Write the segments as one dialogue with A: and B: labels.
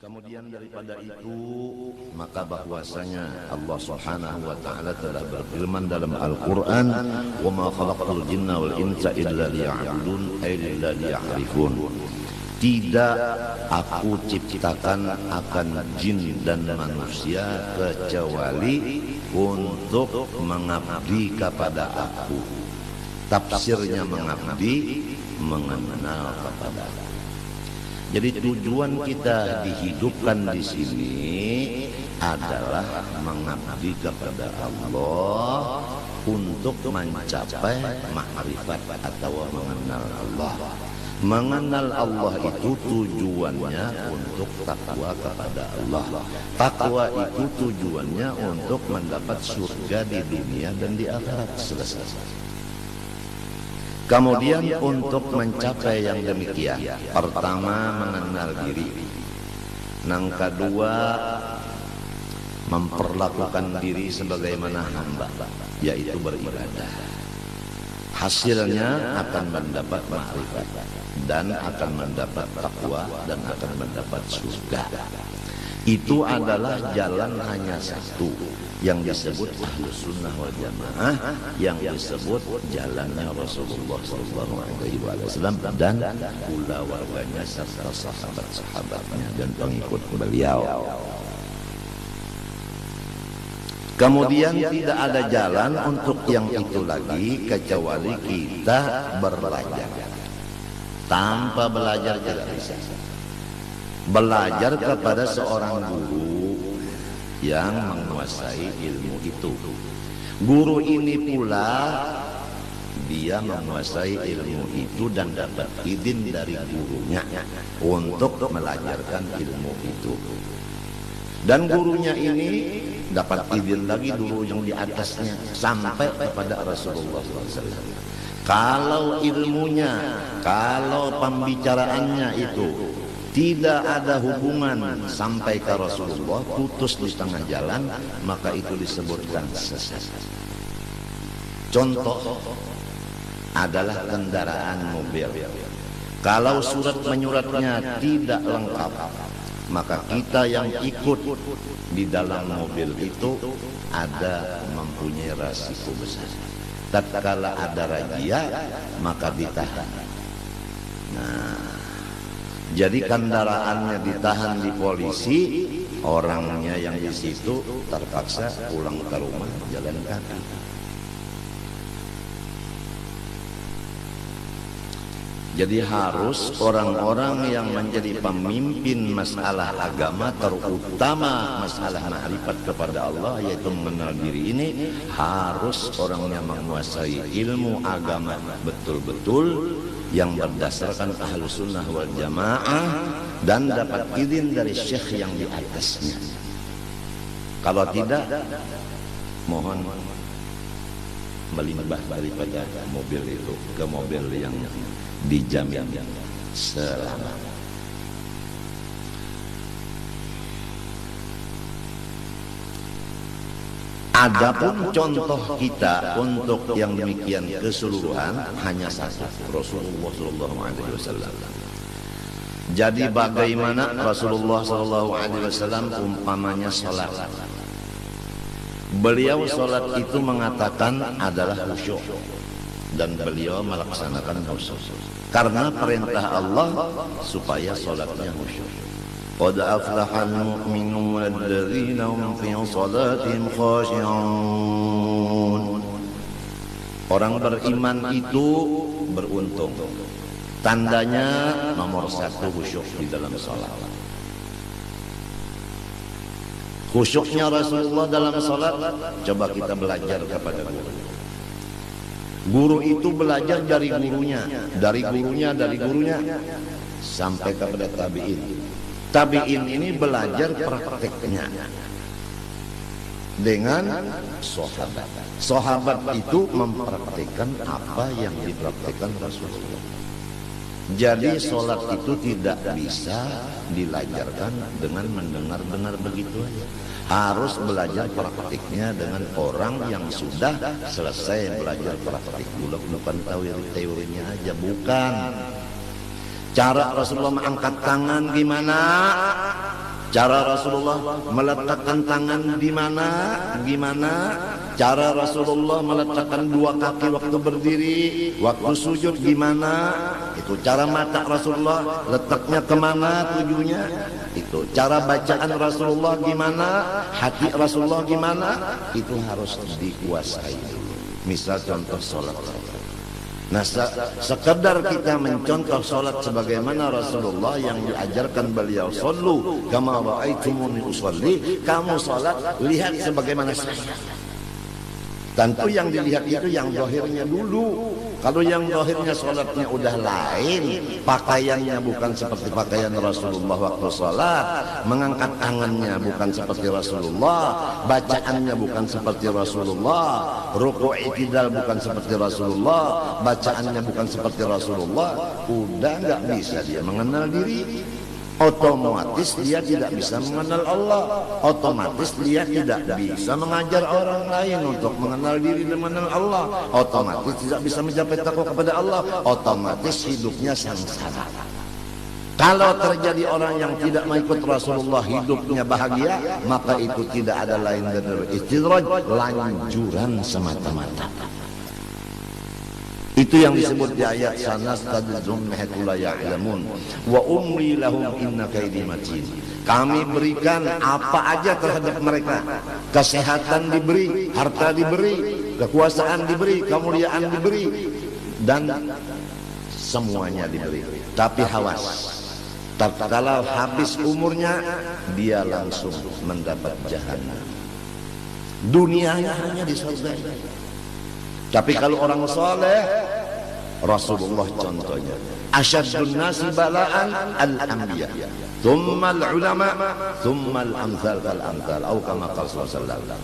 A: Kemudian daripada itu, maka bahwasanya Allah Subhanahu wa taala telah berfirman dalam Al-Qur'an, "Wa ma khalaqtul jinna wal insa illa liya'budun ay illa liya'rifun." Tidak aku ciptakan akan jin dan manusia kecuali untuk mengabdi kepada aku. Tafsirnya mengabdi, mengenal kepada aku. Jadi tujuan kita dihidupkan di sini adalah mengabdi kepada Allah untuk mencapai ma'rifat atau mengenal Allah. Mengenal Allah itu tujuannya untuk takwa kepada Allah. Takwa itu tujuannya untuk mendapat surga di dunia dan di akhirat. Selesai. Kemudian untuk mencapai yang demikian, pertama mengenal diri, yang kedua memperlakukan diri sebagaimana hamba, yaitu beribadah. Hasilnya akan mendapat ma'rifat dan akan mendapat takwa dan akan mendapat surga. Itu adalah jalan hanya satu yang disebut Ahlus Sunnah wal Jamaah, yang disebut jalannya Rasulullah SAW dan pula warganya serta sahabat-sahabatnya dan pengikut beliau. Kemudian tidak ada jalan untuk yang itu lagi kecuali kita belajar. Tanpa belajar tidak bisa. Belajar kepada seorang guru yang menguasai ilmu itu. Guru ini pula dia menguasai ilmu itu dan dapat izin dari gurunya untuk mengajarkan ilmu itu. Dan gurunya ini dapat izin lagi guru yang di atasnya sampai kepada Rasulullah SAW. Kalau ilmunya, kalau pembicaraannya itu tidak ada hubungan sampai ke Rasulullah, putus di tengah jalan, maka itu disebutkan sesat. Contoh adalah kendaraan mobil. Kalau surat menyuratnya tidak lengkap, maka kita yang ikut di dalam mobil itu ada mempunyai resiko besar. Tatkala ada razia, maka ditahan. Nah, jadi kendaraannya ditahan di polisi, orangnya yang di situ terpaksa pulang ke rumah jalan kaki. Jadi harus orang-orang yang menjadi pemimpin masalah agama, terutama masalah ma'rifat kepada Allah, yaitu mengenal diri ini, harus orang yang menguasai ilmu agama betul-betul, yang berdasarkan Ahlus Sunnah wal Jamaah dan dapat izin dari syekh yang di atasnya. Kalau tidak, mohon melimpah daripada mobil itu ke mobil yang dijamin selamat. Adapun contoh kita untuk yang demikian keseluruhan hanya satu, Rasulullah SAW. Jadi bagaimana Rasulullah SAW umpamanya salat. Beliau salat itu mengatakan adalah khusyuk dan beliau melaksanakan khusyuk karena perintah Allah supaya salatnya khusyuk. Qad aflahal mu'minun alladzina hum fi salatihim khashi'un. Orang beriman itu beruntung. Tandanya nomor satu khusyuk di dalam salat. Khusyuknya Rasulullah dalam salat, coba kita belajar kepada guru. Guru itu belajar dari gurunya, dari gurunya sampai kepada tabi'in. Tabi'in ini belajar prakteknya dengan sahabat. Sahabat itu mempraktikkan apa yang dipraktikkan Rasulullah. Jadi sholat itu tidak bisa dilajarkan dengan mendengar-dengar begitu aja. Harus belajar praktiknya dengan orang yang sudah selesai belajar praktik. Bukan teorinya aja, bukan. Cara Rasulullah mengangkat tangan gimana? Cara Rasulullah meletakkan tangan di mana? Gimana? Cara Rasulullah meletakkan dua kaki waktu berdiri, waktu sujud gimana? Itu cara mata Rasulullah, letaknya kemana tujuannya? Itu cara bacaan Rasulullah gimana? Hati Rasulullah gimana? Itu harus dikuasai dulu. Misal contoh sholat. Nah, sekedar kita mencontoh sholat sebagaimana Rasulullah yang diajarkan beliau, sallu kama ra'aitumuni usolli, kamu sholat lihat sebagaimana saya. Tentu yang dilihat itu yang zahirnya dulu. Kalau yang zahirnya sholatnya udah lain, pakaiannya bukan seperti pakaian Rasulullah waktu sholat, mengangkat tangannya bukan seperti Rasulullah, bacaannya bukan seperti Rasulullah, ruku' i'tidal bukan seperti Rasulullah, bacaannya bukan seperti Rasulullah, udah nggak bisa dia mengenal diri. Otomatis dia tidak bisa mengenal Allah. Otomatis dia tidak bisa mengajar orang lain untuk mengenal diri dan mengenal Allah. Otomatis tidak bisa mencapai takwa kepada Allah. Otomatis hidupnya sengsara. Kalau terjadi orang yang tidak mengikut Rasulullah hidupnya bahagia, maka itu tidak ada lain dari istidraj, lanjuran semata-mata. Itu yang disebut di ayat sanastadrijuhum min haitsu la ya'lamun wa umli lahum inna kaidi matin. Kami berikan apa aja terhadap mereka. Kesehatan diberi, harta diberi, kekuasaan diberi, kemuliaan diberi, dan semuanya diberi. Tapi hawas. Tatkala habis umurnya, dia langsung mendapat jahanam. Dunianya hanya di surga. Tapi kalau orang soleh, Rasulullah contohnya, asyaddun nasi bala'an al-anbiya, thumma al-ulama, thumma al-amthal fal-amthal, atau kama qala sallallahu alaihi wasallam.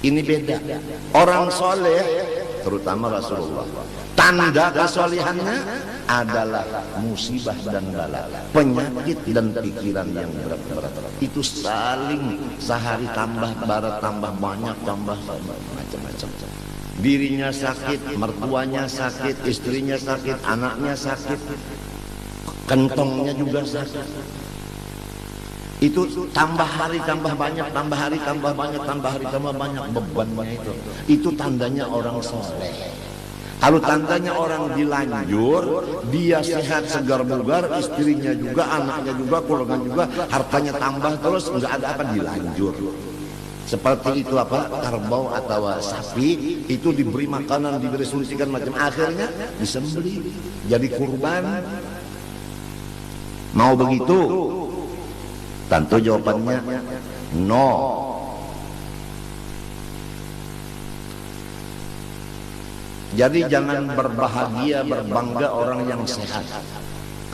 A: Ini beda. Orang soleh, terutama Rasulullah, tanda kesolehannya adalah musibah dan bala, penyakit dan pikiran yang berat-berat. Itu saling sehari tambah barat, tambah banyak, tambah macam-macam. Dirinya sakit, mertuanya sakit, istrinya sakit, anaknya sakit, kentongnya juga sakit. Itu tambah hari tambah banyak, tambah hari tambah banyak, tambah hari tambah banyak bebannya itu. Itu tandanya orang soleh. Kalau tandanya orang dilanjur, dia sehat segar bugar, istrinya juga, anaknya juga, keluarga juga, hartanya tambah terus, nggak ada apa, dilanjur. Seperti itu apa, kerbau atau sapi itu diberi makanan, diberi suntikan macam, akhirnya disembelih jadi kurban. Mau begitu? Tentu jawabannya no. Jadi jangan berbahagia, berbangga orang yang sehat,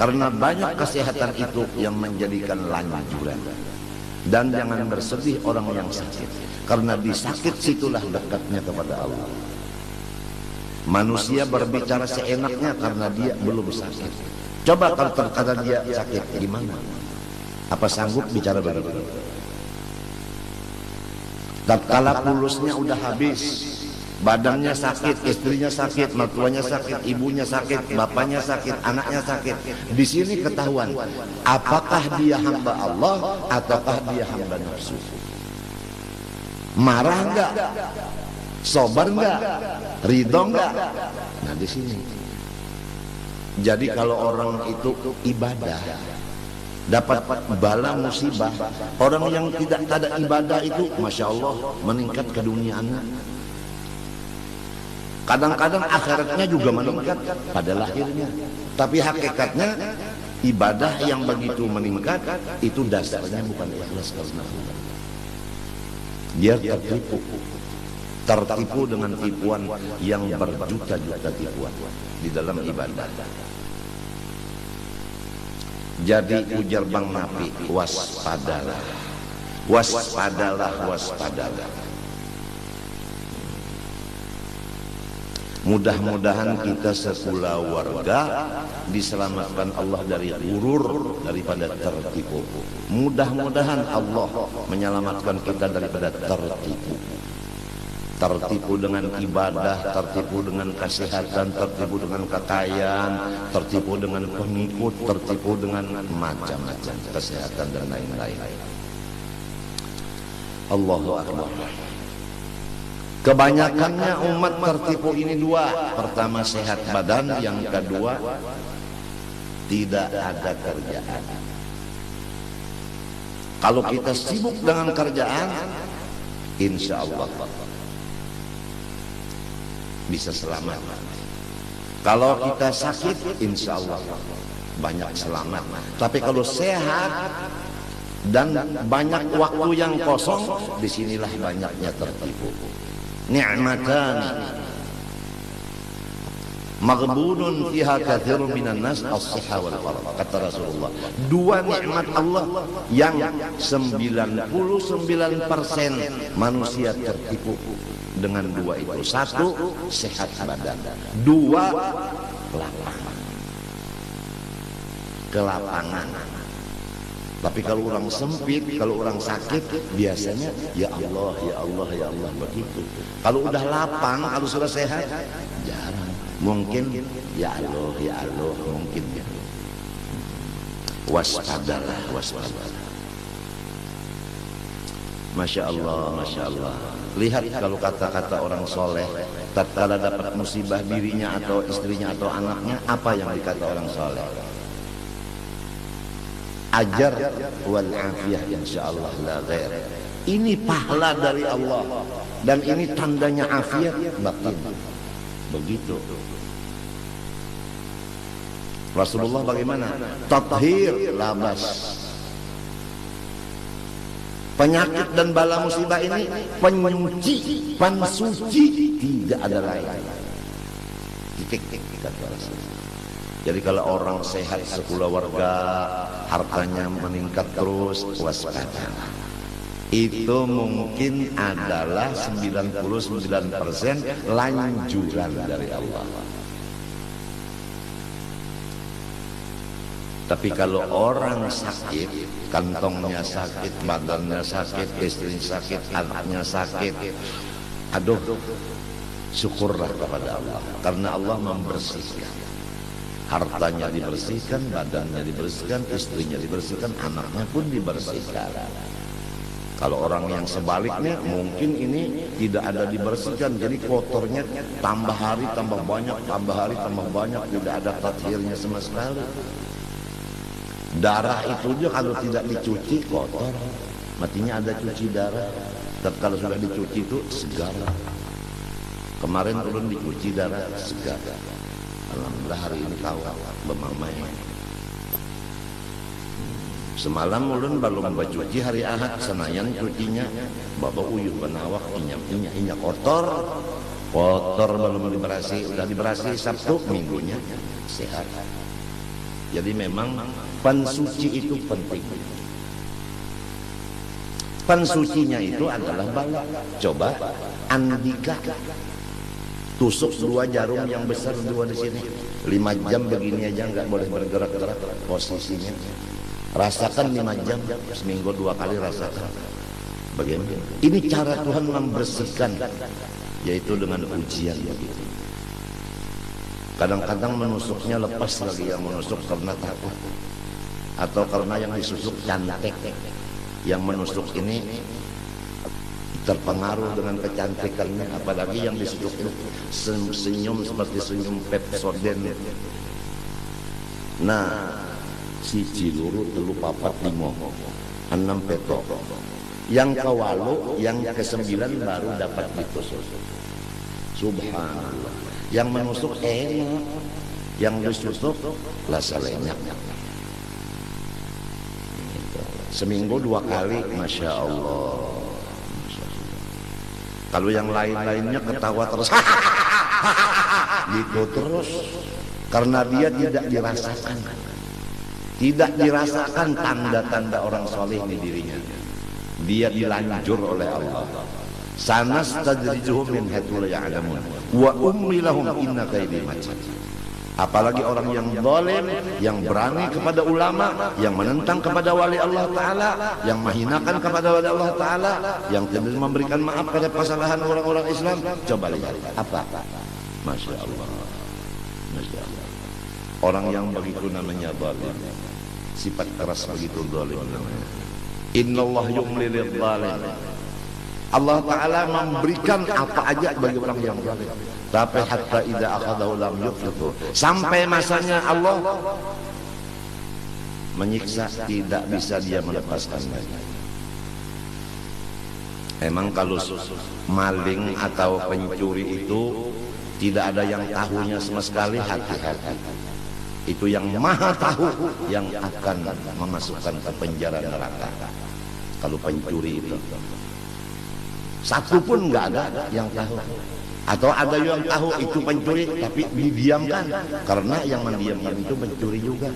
A: karena banyak kesehatan itu yang menjadikan lanjuran. Dan jangan bersedih orang yang sakit, karena di sakit situlah dekatnya kepada Allah. Manusia berbicara seenaknya karena dia belum sakit. Coba kalau terkata dia sakit, gimana? Apa sanggup bicara begitu? Tatkala pulusnya udah habis, badannya sakit, istrinya sakit, mertuanya sakit, ibunya sakit, bapaknya sakit, anaknya sakit. Di sini ketahuan apakah dia hamba Allah ataukah dia hamba nafsu. Marah enggak? Sabar enggak? Ridho enggak? Nah, di sini. Jadi kalau orang itu ibadah dapat bala musibah, orang yang tidak ada ibadah itu Masya Allah meningkat keduniaannya. Kadang-kadang akhiratnya juga meningkat pada lahirnya. Tapi hakikatnya ibadah yang begitu meningkat itu dasarnya bukan ikhlas karena Allah. Dia tertipu dengan tipuan yang berjuta-juta tipuan di dalam ibadah. Jadi ujar Bang Nafi, waspadalah, waspadalah, waspadalah. Mudah-mudahan kita sepulau warga diselamatkan Allah dari gurur, daripada tertipu. Mudah-mudahan Allah menyelamatkan kita daripada tertipu. Tertipu dengan ibadah, tertipu dengan kesehatan, tertipu dengan kekayaan, tertipu dengan pengikut, tertipu dengan macam-macam kesehatan dan lain-lain. Allahu Akbar. Kebanyakannya umat tertipu ini dua. Pertama sehat badan, yang kedua tidak ada kerjaan. Kalau kita sibuk dengan kerjaan, insya Allah bisa selamat. Kalau kita sakit, insya Allah banyak selamat. Tapi kalau sehat dan banyak waktu yang kosong, disinilah banyaknya tertipu. Ni'matan maghbunun fiha katsirun minan nas as-sihha wal faragh, kata Rasulullah. Dua nikmat Allah yang 99% manusia tertipu dengan dua itu. Satu, sehat badan. Dua, lapangan. Kelapangan. Tapi kalau orang sempit, kalau orang sakit, biasanya ya Allah, ya Allah, ya Allah begitu. Kalau udah lapang, kalau sudah sehat, jarang. Mungkin ya Allah, ya Allah, mungkin ya. Waspadalah, waspadalah. Masya Allah, Masya Allah. Lihat kalau kata-kata orang soleh, tatkala dapat musibah dirinya atau istrinya atau anaknya, apa yang dikata orang soleh? Ajar wal afiyah insyaallah la ghair. Ini pahala dari Allah dan ini tandanya afiat batin. Begitu. Rasulullah bagaimana? Tathhir labas. Penyakit dan bala musibah ini penyuci, pensuci, tidak ada lain. Titik kata Rasulullah. Jadi kalau orang sehat sekeluarga, hartanya meningkat terus, waspada. Itu mungkin adalah 99% lanjuran dari Allah. Tapi kalau orang sakit, kantongnya sakit, badannya sakit, istrinya sakit, anaknya sakit, aduh, syukurlah kepada Allah, karena Allah membersihkan. Hartanya dibersihkan, badannya dibersihkan, istrinya dibersihkan, anaknya pun dibersihkan. Kalau orang yang sebaliknya, mungkin ini tidak ada dibersihkan, jadi kotornya tambah hari tambah banyak, tambah hari tambah banyak, tidak ada tathhirnya sama sekali. Darah itu juga kalau tidak dicuci kotor, matinya ada cuci darah. Tapi kalau sudah dicuci itu segar. Kemarin ulun dicuci darah segar. Alhamdulillah hari ini kawal bemamai. Semalam ulun belum bacuci hari Ahad, senayan cucinya bawa uyuh benawak inya kotor belum diberasi, udah diberasi Sabtu, minggunya sehat. Jadi memang pensuci itu penting. Pensucinya itu adalah bala. Coba Andika tusuk 2 jarum yang besar, 2 di sini, 5 jam begini aja nggak boleh bergerak-gerak posisinya. Rasakan 5 jam, seminggu 2 kali rasakan. Bagaimana? Ini cara Tuhan membersihkan, yaitu dengan ujian begitu. Kadang-kadang menusuknya lepas lagi yang menusuk karena takut, atau karena yang disusuk cantik. Yang menusuk ini terpengaruh dengan kecantikannya, apalagi yang disusuk itu senyum seperti senyum Pepsodent. Nah, si ciluru telu papat limo 6 peto. Yang kewalu, yang ke-9 baru dapat ditusuk. Subhanallah. Yang menusuk enak, yang disusuk lasa lenyap. Seminggu 2 kali, Masya Allah. Kalau yang lain-lainnya ketawa terus, gitu terus, karena dia tidak dirasakan, tanda-tanda orang soleh di dirinya. Dia dilanjur oleh Allah. Sanastadrijuhum min haitsu la ya'lamun wa umli lahum inna kaidi matin. Apalagi orang yang zalim, yang berani kepada ulama, yang menentang kepada wali Allah Ta'ala, yang menghinakan kepada wali Allah Ta'ala, yang tidak memberikan maaf pada kesalahan orang-orang Islam. Coba lihat apa? Masya Allah, Masya Allah. Orang yang begitu namanya zalim, sifat keras begitu zalim namanya. Innallah yumli lidh-dhalim Allah Ta'ala memberikan apa aja bagi orang yang zalim. Tapi hatta idza akhadahu lam yuflitu, sampai masanya Allah menyiksa, tidak bisa dia melepaskan lagi. Emang kalau maling atau pencuri itu tidak ada yang tahunya sama sekali, hati-hati. Itu yang maha tahu yang akan memasukkan ke penjara neraka. Kalau pencuri itu satu pun nggak ada yang tahu, atau ada yang tahu itu pencuri tapi didiamkan, karena yang mendiamkan itu pencuri juga.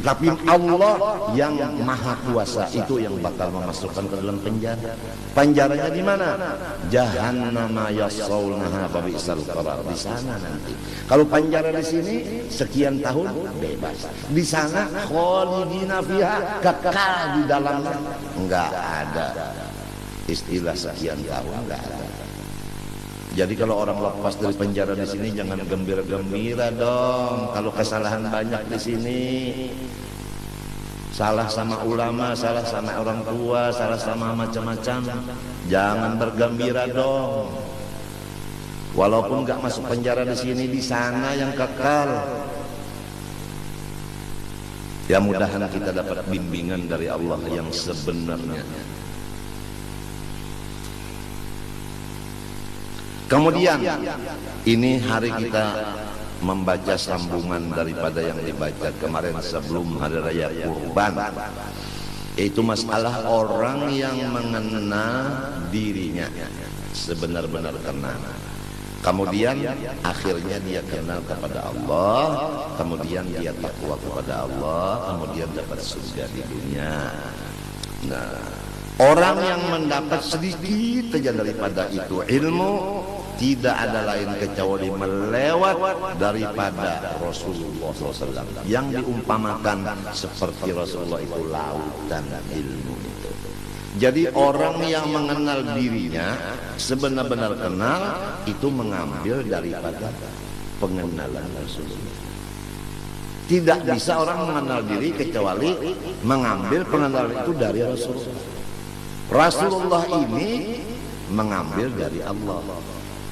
A: Tapi Allah yang maha kuasa itu yang bakal memasukkan ke dalam penjara. Penjaranya di mana? Jahannama yaslaunaha fabi'sal qarar. Di sana nanti. Kalau penjara di sini sekian tahun bebas. Di sana khalidina fiha, kekal di dalamnya. Enggak ada istilah sekian tahun, enggak ada. Jadi kalau orang lepas dari penjara di sini jangan gembira-gembira dong. Kalau kesalahan banyak di sini, salah sama ulama, salah sama orang tua, salah sama macam-macam, jangan bergembira dong. Walaupun nggak masuk penjara di sini, di sana yang kekal. Ya mudahan kita dapat bimbingan dari Allah yang sebenarnya. Kemudian ini hari kita membaca sambungan daripada yang dibaca kemarin sebelum hari raya Kurban, yaitu masalah orang yang mengenal dirinya sebenar-benar kenal. Kemudian akhirnya dia kenal kepada Allah, kemudian dia takwa kepada Allah, kemudian dapat surga di dunia. Nah, orang yang mendapat sedikit saja daripada itu ilmu, tidak ada lain kecuali melewat daripada Rasulullah SAW yang diumpamakan seperti Rasulullah itu lautan ilmu itu. Jadi orang yang mengenal dirinya sebenar-benar kenal itu mengambil daripada pengenalan Rasulullah. Tidak bisa orang mengenal diri kecuali mengambil pengenalan itu dari Rasulullah. Rasulullah ini mengambil dari Allah.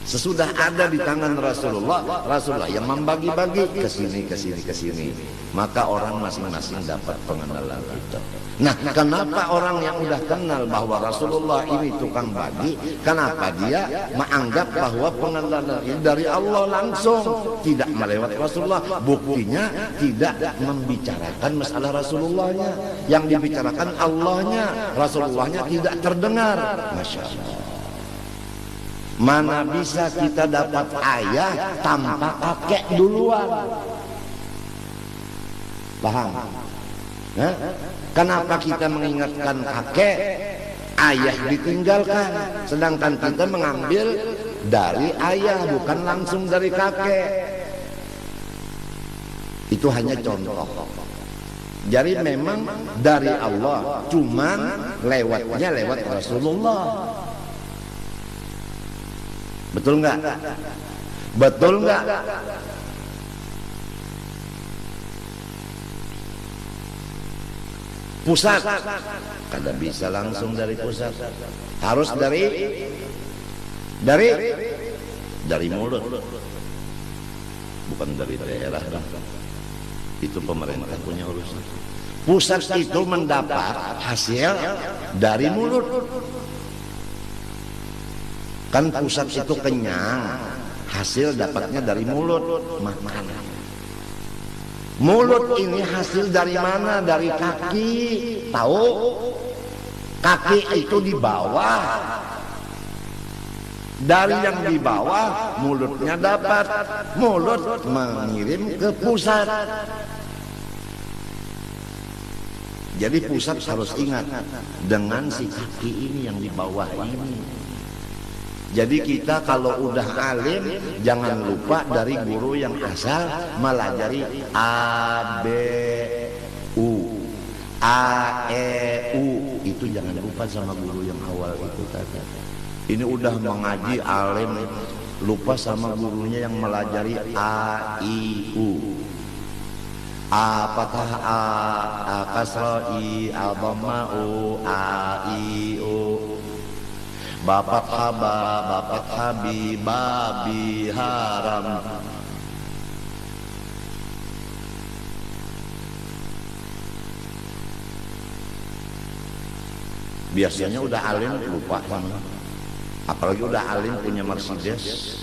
A: Sesudah ada di tangan Rasulullah, Rasulullah yang membagi-bagi ke sini, ke sini, ke sini. Maka orang masing-masing dapat pengenalan itu. Nah, kenapa orang yang udah kenal bahwa Rasulullah ini tukang bagi, kenapa dia menganggap bahwa pengenalan ini dari Allah langsung, tidak melewat Rasulullah? Buktinya tidak membicarakan masalah Rasulullahnya, yang dibicarakan Allahnya, Rasulullahnya tidak terdengar. Masya Allah. Mana bisa kita dapat ayah tanpa kakek duluan? Paham? Nah, kenapa kita mengingatkan kakek, ayah ditinggalkan, sedangkan kita mengambil dari ayah bukan langsung dari kakek? Itu hanya contoh. Jadi memang dari Allah, cuman lewatnya lewat Rasulullah. Betul nggak? Betul nggak? Pusat kada bisa langsung dari pusat, harus dari mulut, bukan dari daerah. Itu pemerintah punya urusan. Pusat itu mendapat hasil dari mulut. Kan pusat itu kenyang, hasil dapatnya dari mulut, makan. Mulut ini hasil dari mana? Dari kaki. Tahu? Kaki itu di bawah. Dari yang di bawah, mulutnya dapat. Mulut mengirim ke pusat. Jadi pusat harus ingat dengan si kaki ini yang di bawah ini. Jadi kita kalau udah alim jangan lupa dari guru yang asal melajari A, B, U, A, E, U. Itu jangan lupa sama guru yang awal itu tadi. Ini udah mengaji alim lupa sama gurunya yang melajari A, I, U. Apakah a kasra i dhamma u a i u. Bapak haba, bapak habi, babi haram. Biasanya udah alim lupa, apalagi udah alim punya Mercedes.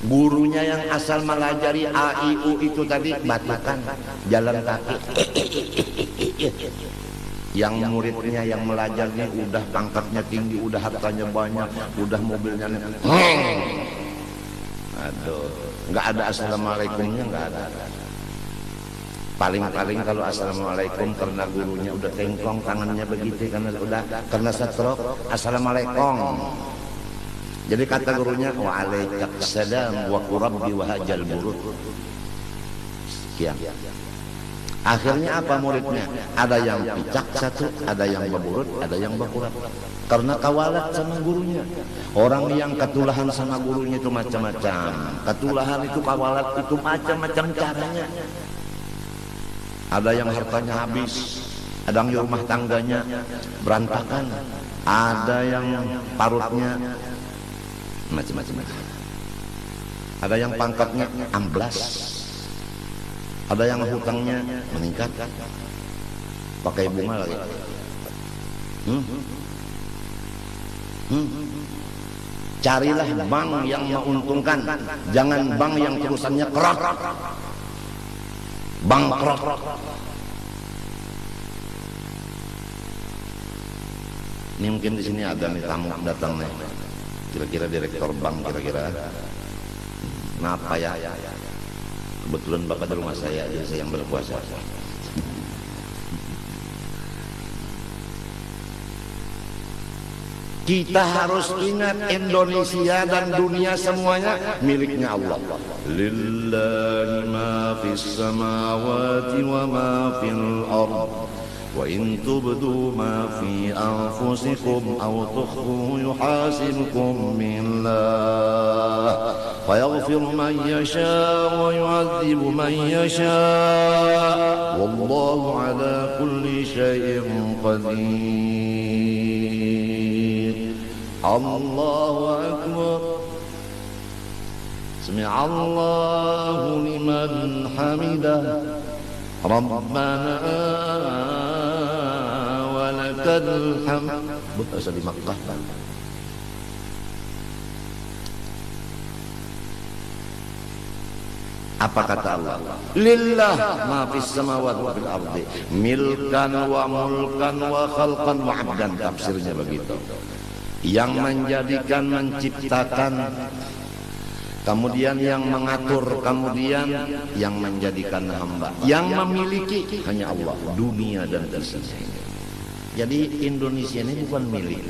A: Gurunya yang asal melajari A I U itu tadi batukan, jalan kaki. Yang muridnya yang melajarnya udah pangkatnya tinggi, udah hartanya banyak, udah mobilnya. Aduh, nggak ada assalamualaikumnya, nggak ada. Paling-paling kalau assalamualaikum karena gurunya udah tengkong tangannya begitu karena stroke, assalamualaikum. Jadi kata gurunya waalaikumsalam wa qurabbi wa hajal burud. Sekian. Akhirnya apa muridnya? Ada yang picak satu, ada yang beburut, ada yang bakurab. Karena kawalat sama gurunya. Orang yang ketulahan sama gurunya itu macam-macam. Ketulahan itu kawalat itu macam-macam caranya. Ada yang hartanya habis, ada yang rumah tangganya berantakan, ada yang parutnya macam-macam. Ada yang pangkatnya amblas, ada yang hutangnya meningkat, pakai bunga lagi. Carilah bank yang menguntungkan, jangan bank yang terusannya kerap. Bangkrut. Ini mungkin di sini ada nih tamu datang nih. Kira-kira direktur bank kira-kira. Kenapa ya? Kebetulan Bapak di rumah saya, jadi saya yang berpuasa. Kita harus ingat Indonesia dan dunia semuanya miliknya Allah. Lillahi ma fis samawati wa ma fil ard. Wa in tubdu ma fi anfusikum aw tukhfuhu yuhasibkum billah. Fayaghfiru man yasha wa yu'adzibu man yasha. Wallahu ala kulli syai'in qadir. Allahu Akbar. Sami'allahu liman hamidah. Rabbana wa lakal hamd. Bahasa di Makkah. Apa kata Allah? Lillah ma fis samawati wa fil ardi. Milkan wa mulkan wa khalqan wa 'abdan. Tafsirnya begitu. Yang menjadikan, menciptakan, kemudian yang mengatur, kemudian yang menjadikan hamba, yang memiliki hanya Allah, dunia dan isinya. Jadi Indonesia ini bukan milik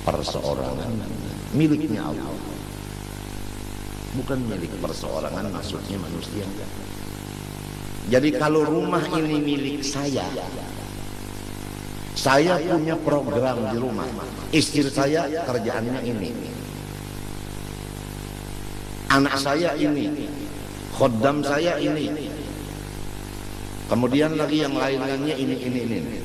A: perseorangan, miliknya Allah. Bukan milik perseorangan, maksudnya manusia. Jadi kalau rumah ini milik saya punya program di rumah. Istri saya kerjaannya ini. Anak saya ini. Khodam saya ini. Kemudian lagi yang lain-lainnya ini.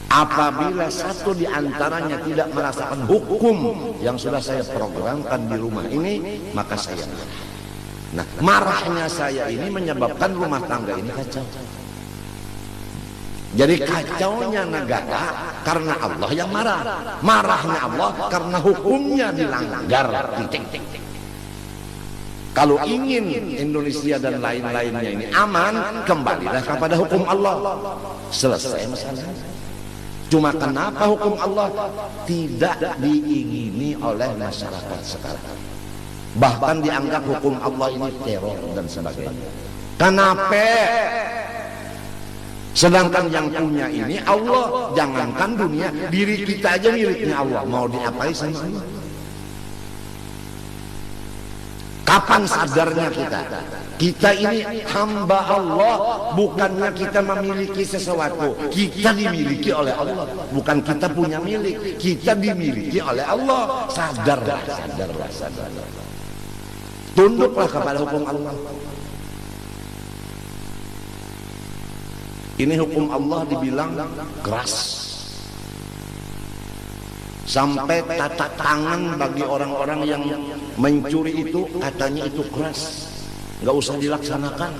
A: Apabila satu di antaranya tidak merasakan hukum yang sudah saya programkan di rumah ini, maka saya marah. Nah, marahnya saya ini menyebabkan rumah tangga ini kacau. Jadi kacaunya negara karena Allah yang marah. Marahnya Allah karena hukumnya dilanggar. Kalau ingin Indonesia dan lain-lainnya ini aman, kembalilah kepada hukum Allah. Selesai masalah. Cuma kenapa hukum Allah tidak diingini oleh masyarakat sekarang? Bahkan dianggap hukum Allah ini teror dan sebagainya. Kenapa? Sedangkan yang punya ini Allah, jangankan dunia, diri kita aja miliknya Allah. Mau diapain sama Allah? Kapan sadarnya kita? Kita ini hamba Allah, bukannya kita memiliki sesuatu. Kita dimiliki oleh Allah, bukan kita punya milik. Kita dimiliki oleh Allah. Sadarlah. Tunduklah kepada hukum Allah. Ini hukum Allah dibilang keras. Sampai tata tangan bagi orang-orang yang mencuri itu katanya itu keras, nggak usah dilaksanakan.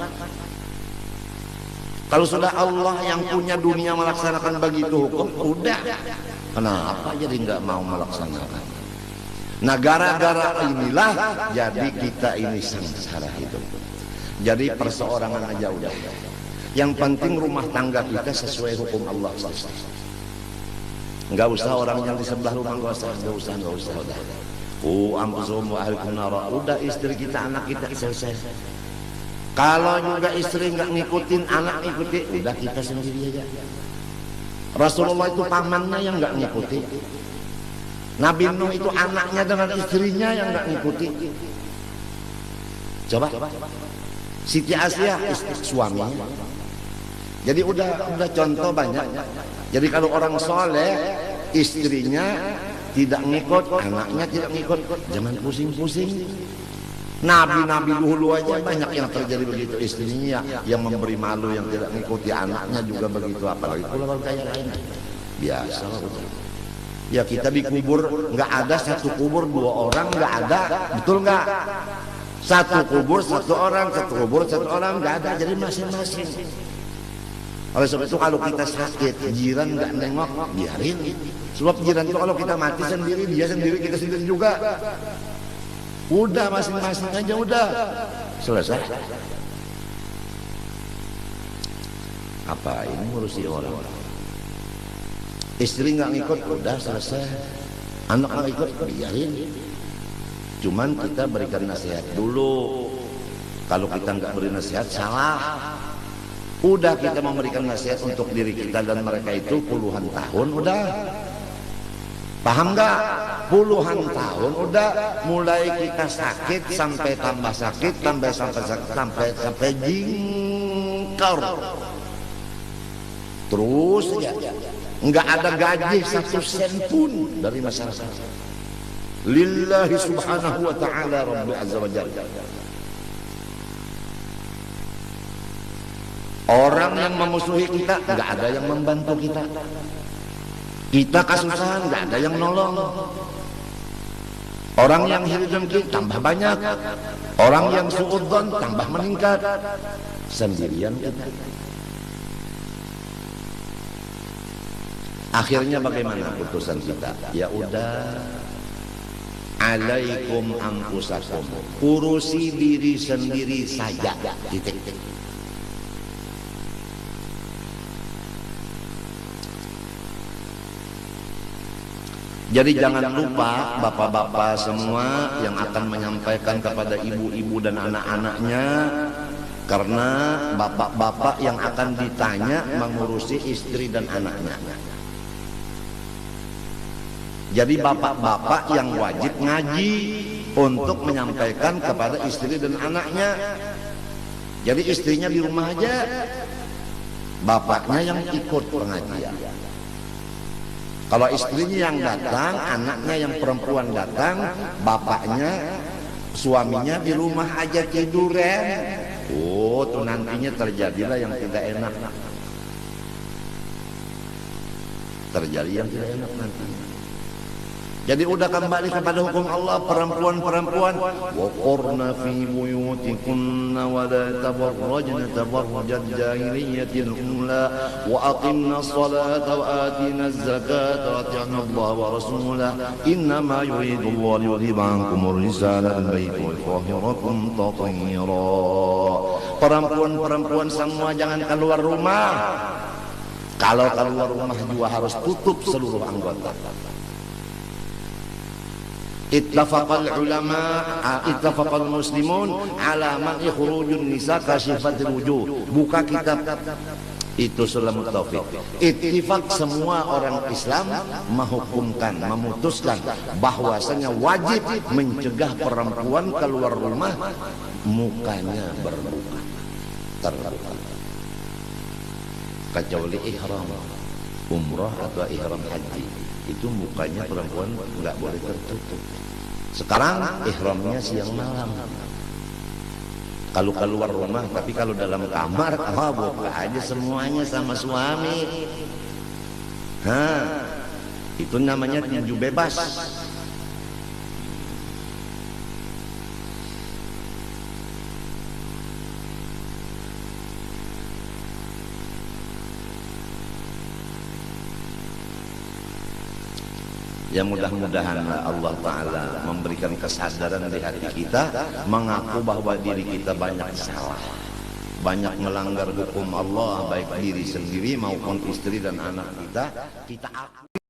A: Kalau sudah Allah yang punya dunia melaksanakan begitu hukum, udah. Kenapa jadi nggak mau melaksanakan? Nah, gara-gara inilah jadi kita ini sengsara hidup. Jadi perseorangan aja udah. Yang penting rumah tangga kita sesuai hukum Allah. Enggak usah orang yang di sebelah rumah, enggak usah udah. Anfusuhum wa ahlikum nara. Udah istri kita, anak kita selesai. Kalau juga istri enggak ngikutin, anak ngikutin, udah kita sendiri aja. Rasulullah itu pamannya yang enggak ngikutin. Nabi Nuh itu anaknya dengan istrinya yang enggak ngikutin. Coba. Siti Asia istri suaminya. Jadi udah contoh banyak. Jadi kalau orang soleh, istrinya tidak ngikut, anaknya tidak ngikut, jangan pusing-pusing. Nabi-nabi dulu aja banyak yang terjadi begitu, istrinya yang memberi malu, yang tidak ngikuti, anaknya juga begitu, apalagi kalau kayak lain. Biasa lah. Ya kita dikubur, nggak ada satu kubur dua orang, nggak ada, betul nggak? Satu kubur satu orang, nggak ada, jadi masing-masing. Oleh sebab itu kalau kita sakit, jiran nggak nengok, biarin. Sebab jiran itu kalau kita mati sendiri, dia sendiri, kita sendiri juga. Udah masing-masing aja udah. Selesai. Apa ini ngurusi orang? Istri nggak ngikut, udah selesai. Anak nggak ikut, biarin. Cuman kita berikan nasihat dulu. Kalau kita nggak beri nasihat, salah. Udah kita memberikan nasihat untuk diri kita dan mereka itu puluhan tahun udah. Paham nggak? Puluhan tahun udah, mulai kita sakit sampai tambah sakit, sampai jingkar. Terus ya, nggak ada gaji 1 sen pun dari masyarakat. Lillahi subhanahu wa ta'ala Rabbi azza wa jalla. Orang yang memusuhi kita, nggak ada yang membantu kita. Kita kesusahan, nggak ada yang nolong. Orang yang iri dengki tambah banyak. Orang yang suudzon tambah meningkat. Sendirian kita. Akhirnya bagaimana putusan kita? Ya udah, alaikum anfusakum, urusi diri sendiri saja. Titik. Jadi jangan lupa bapak-bapak semua yang akan menyampaikan kepada ibu-ibu dan anak-anaknya, karena bapak-bapak yang akan ditanya mengurusi istri dan anaknya. Jadi bapak-bapak yang wajib ngaji untuk menyampaikan kepada istri dan anaknya. Jadi istrinya di rumah aja, bapaknya yang ikut pengajian. Kalau istrinya yang datang, anaknya yang perempuan datang, bapaknya, suaminya di rumah aja tiduran. Oh, tuh nantinya terjadilah yang tidak enak. Terjadi yang tidak enak nantinya. Jadi udah kembali kepada hukum Allah, perempuan-perempuan, wa qurna fi buyutikunna wa la tabarrajna tabarrujal jahiliyatil ula wa aqimna as-salata wa atina az-zakata wa ati'na Allah wa rasulahu innama yuridu Allah liyudhiba ankum ar-rijala al-baita wa yutahhirakum tatheera. Perempuan-perempuan semua jangan keluar rumah. Kalau keluar rumah juga harus tutup seluruh anggota. Ittafaqal ulama, ittafaqal muslimun ala man khurujun nisa kashifatil wujuh. Buka kitab itu Sulamut Taufik. Ittifaq semua orang Islam menghukumkan, memutuskan bahwasanya wajib mencegah perempuan keluar rumah mukanya berbuka, terbuka, kecuali ihram umrah atau ihram haji. Itu mukanya perempuan nggak boleh tertutup. Sekarang ihramnya siang malam. Kalau keluar rumah, tapi kalau dalam kamar, buka aja semuanya sama suami. Itu namanya tinju bebas. Ya mudah-mudahan Allah Ta'ala memberikan kesadaran di hati kita, mengaku bahwa diri kita banyak salah, banyak melanggar hukum Allah, baik diri sendiri maupun istri dan anak kita. Kita akui